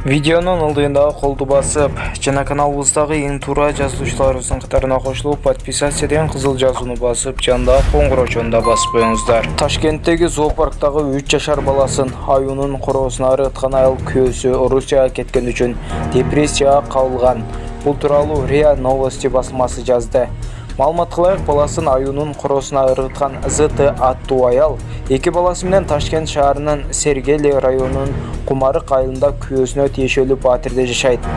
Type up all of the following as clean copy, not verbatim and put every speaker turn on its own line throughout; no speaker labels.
Видеонун ылдыйындагы колду басып, жана каналыбыздагы эң туура жазылуучуларыбыздын катарына кошулуп, подписация деген кызыл жазууну басып, жандагы коңгурочону да басып коюңуздар. Ташкенттеги зоопарктагы 3 жашар баласын аюунун короосуна ыргыткан айыл күйөөсү Орусияга кеткен үчүн депрессияга кабылган. Бул тууралуу РИА Новости басылмасы жазды. Маалымат кылайык, баласын аюунун короосуна ыргыткан ЗТ аттуу аял 2 баласы менен Ташкент шаарынын Сергели районунун Кумарык айылында күйөөсүнө тиешелүү батирде жашайт.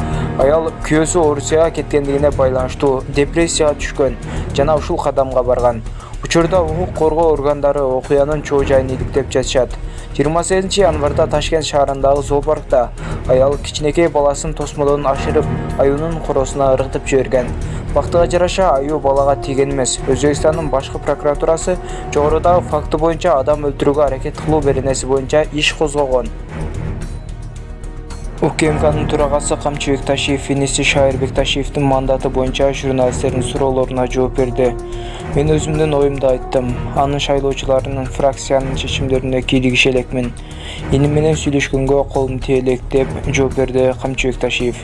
Аял күйөөсү Орусияга кеткендигине байланыштуу депрессияга түшкөн жана ушул кадамга барган. Учурда укук коргоо органдары окуянын чоо жайын иликтеп жатышат. 28 январда Ташкент шаарындагы зоопаркта аял кичинекей баласын тосмодон ашырып, аюунун короосуна ыргытып жиберген. Бактыга жараша аюу балага тийген эмес. Өзбекстандын башкы прокуратурасы жогорудагы факты боюнча адам өлтүрүүгө аракет кылуу беренеси боюнча иш козгогон. УКМКнын төрагасы Камчыбек Ташиев иниси Шайырбек Ташиевдин мандаты боюнча журналисттердин суроолоруна жооп берди. Мен өзүмдүн оюмду айттым. Анын шайлоочуларынын фракциянын чечимдерине кийлигише элекмин. Иним менен сүйлөшкөнгө колум тие элек деп жооп берди Камчыбек Ташиев.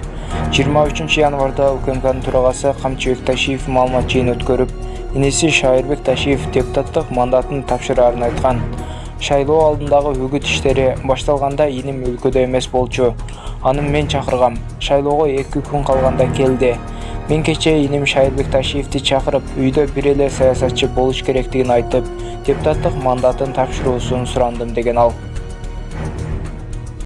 23 январда УКМКнын төрагасы Камчыбек Ташиев маалымат жыйын өткөрүп, иниси Шайырбек Ташиев депутаттык мандатын тапшырарын айткан. Шайлоо алдындагы үгүт иштери башталганда иним өлкөдө эмес болчу. Аны мен чакыргам. Шайлоого 2 күн калганда келди. Мен кечээ иним Шайырбек Ташиевди чакырып, үйдө бир эле саясатчы болуш керектигин айтып, депутаттык мандатын тапшыруусун сурандым деген ал.